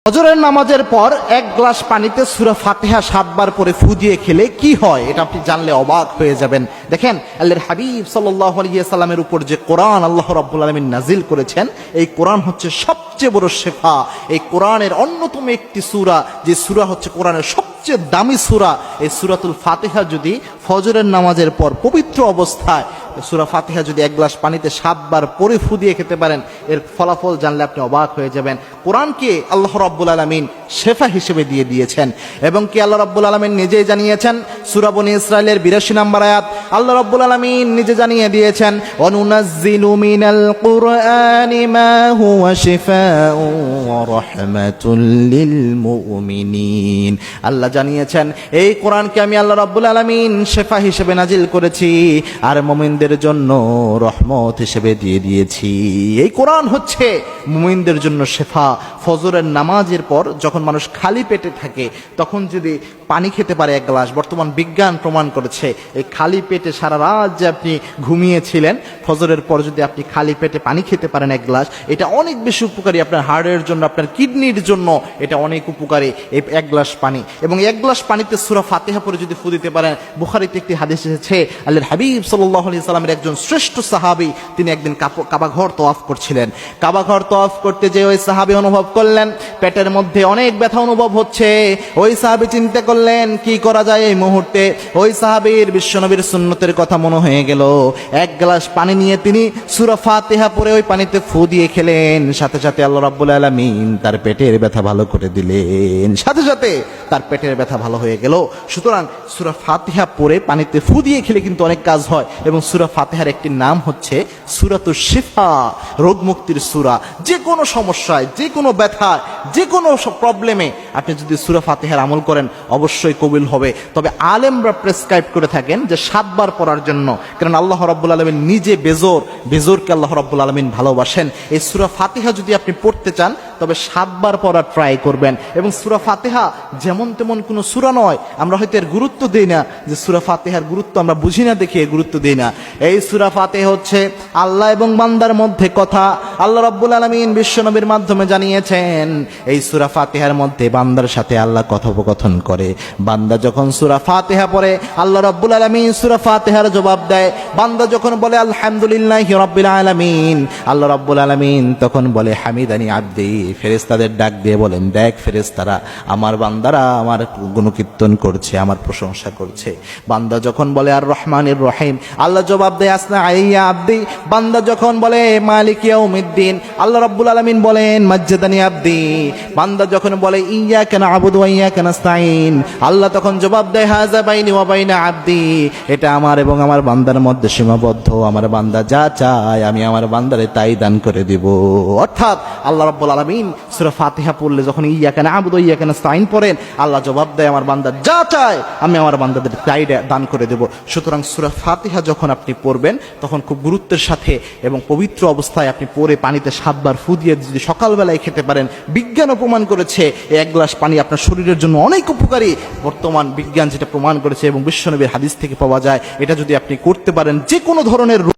ফজরের নামাজের পর এক গ্লাস পানিতে সূরা ফাতিহা 7 বার পরে ফু দিয়ে খেলে কি হয়, এটা আপনি জানলে অবাক হয়ে যাবেন। দেখেন, আল্লাহর হাবিব সাল্লাল্লাহু আলাইহি ওয়াসাল্লামের উপর যে কোরআন আল্লাহ রাব্বুল আলামিন নাজিল করেছেন, এই কোরআন হচ্ছে সবচেয়ে বড় শিফা। এই কোরআনের অন্যতম একটি সূরা, যে সূরা হচ্ছে কোরআনের সবচেয়ে দামি সূরা, এই সূরাতুল ফাতিহা যদি ফজরের নামাজের পর পবিত্র অবস্থায় সূরা ফাতিহা যদি এক গ্লাস পানিতে 7 বার পরে ফু দিয়ে খেতে পারেন, এর ফলাফল জানলে আপনি অবাক হয়ে যাবেন। কোরআনকে আল্লাহ রাব্বুল আলামিন শেফা হিসেবে দিয়ে দিয়েছেন, এবং কি আল্লাহ রাব্বুল আলামিন নিজেই জানিয়েছেন। সূরা বনী ইসরাঈলের 82 নম্বর আয়াত আল্লাহ রাব্বুল আলামিন নিজে জানিয়ে দিয়েছেন, ওয়ানুনাজ্জিলু মিনাল কুরআনি মা হুয়া শিফাউন ওয়া রাহমাতুল লিল মুমিনিন। আল্লাহ জানিয়েছেন, এই কোরআনকে আমি আল্লাহ রাব্বুল আলামিন শেফা হিসেবে নাজিল করেছি আর মুমিনদের জন্য রহমত হিসেবে দিয়ে দিয়েছি। এই কোরআন হচ্ছে মুমিনদের জন্য শেফা। ফজরের নামাজের পর যখন মানুষ খালি পেটে থাকে, তখন যদি পানি খেতে পারে এক গ্লাস, বর্তমান বিজ্ঞান প্রমাণ করেছে এই খালি পেটে সারা রাত যে আপনি ঘুমিয়েছিলেন, ফজরের পর যদি আপনি খালি পেটে পানি খেতে পারেন এক গ্লাস, এটা অনেক বেশি উপকারী আপনার হার্টের জন্য, আপনার কিডনির জন্য এটা অনেক উপকারী এই এক গ্লাস পানি। এবং এক গ্লাস পানিতে সূরা ফাতিহা পড়ে যদি ফু দিতে পারেন, বুখারীতে একটি হাদিস এসেছে, আল্লাহর হাবিব সাল্লাল্লাহু আলাইহি সাল্লামের একজন শ্রেষ্ঠ সাহাবী, তিনি একদিন কাবা ঘর তওয়াফ করছিলেন। কাবা ঘর তওয়াফ করতে যে ওই সাহাবী অনুভব করলেন পেটের মধ্যে অনেক ব্যথা অনুভব হচ্ছে। ওই সাহাবী চিন্তা করলেন কি করা যায় এই মুহূর্তে। ওই সাহাবীর বিশ্বনবীর সুন্নতের কথা মনে হয়ে গেল। এক গ্লাস পানি নিয়ে তিনি সূরা ফাতিহা পড়ে ওই পানিতে ফু দিয়ে খেলেন। সাথে সাথে আল্লাহ রাব্বুল আলামিন তার পেটের ব্যথা ভালো করে দিলেন, সাথে সাথে তার পেটের ব্যথা ভালো হয়ে গেল। সুতরাং সূরা ফাতিহা পড়ে পানিতে ফু দিয়ে খেলে কিন্তু অনেক কাজ হয়। এবং সূরা ফাতিহার একটি নাম হচ্ছে সূরাতুশ শিফা, রোগ মুক্তির সূরা। যে কোনো সমস্যায়, যে কোনো ব্যথায়, যে কোনো প্রবলেমে আপনি যদি সূরা ফাতিহার আমল করেন, অবশ্যই কবুল হবে। তবে আলেমরা প্রেসক্রাইব করে থাকেন যে 7 বার পড়ার জন্য, কারণ আল্লাহ রাব্বুল আলামিন নিজে বেজোরকে আল্লাহ রাব্বুল আলামিন ভালোবাসেন। এই সূরা ফাতিহা যদি আপনি পড়তে চান, তবে 7 বার পড়ার ট্রাই করবেন। এবং সূরা ফাতিহা যেমন তেমন কোনো সূরা নয়, আমরা হয়তো এর গুরুত্ব দেই না, যে সূরা ফাতিহার গুরুত্ব আমরা বুঝি না দেখে গুরুত্ব দেই না। এই সূরা ফাতিহা হচ্ছে আল্লাহ এবং বান্দার মধ্যে কথা। আল্লাহ রাব্বুল আলামিন বিশ্বনবীর মাধ্যমে জানিয়েছেন, এই সূরা ফাতিহার মধ্যে বান্দার সাথে আল্লাহ কথোপকথন করে। বান্দা যখন সূরা ফাতিহা পড়ে, আল্লাহ রাব্বুল আলামিন সূরা ফাতিহার জবাব দেয়। বান্দা যখন বলে আলহামদুলিল্লাহি রাব্বিল আলামিন, আল্লাহ রাব্বুল আলামিন তখন বলে হামিদানি আবদি। ফেরেশতাদের ডাক দিয়ে বলেন, দেখ ফেরেশতারা, আমার বান্দারা আমার গুণকীর্তন করছে, আমার প্রশংসা করছে। বান্দা যখন বলে আর রহমানির রহিম, আল্লাহ জবাব দেয় আসনা আইয়া আবদি। বান্দা যখন বলে মালিক ইয়াউমিদ্দিন, আল্লাহ রাব্বুল আলামিন বলেন মাজ্জাদানি আবদি। বান্দা যখন বলে ইয়াকা না'বুদু ওয়া ইয়াকা নাস্তাঈন, আল্লাহ তখন জবাব দেয় হাযা বাইনি ওয়া বাইনা আবদি, এটা আমার এবং আমার বান্দার মধ্যে সীমাবদ্ধ। আমার বান্দা যা চায় আমি আমার বান্দারে তাই দান করে দেব। অর্থাৎ আল্লাহ রাব্বুল আলামিন সূরা ফাতিহা পড়লে যখন ইয়াকা না'বুদু ওয়া ইয়াকা নাস্তাঈন পড়েন, আল্লাহ জবাব দেয় আমার বান্দা যা চায় আমি আমার বান্দাদের তাই দান করে দেব। সুতরাং সূরা ফাতিহা যখন আপনি পড়বেন, তখন খুব গুরুত্বের সাথে এবং পবিত্র অবস্থায় আপনি পড়ে পানিতে 7 বার ফু দিয়ে যদি সকালবেলায় খেতে পারেন, বিজ্ঞানও প্রমাণ করেছে এক গ্লাস পানি আপনার শরীরের জন্য অনেক উপকারী। বর্তমান বিজ্ঞান যেটা প্রমাণ করেছে এবং বিশ্বনবীর হাদিস থেকে পাওয়া যায়, এটা যদি আপনি করতে পারেন, যে কোনো ধরনের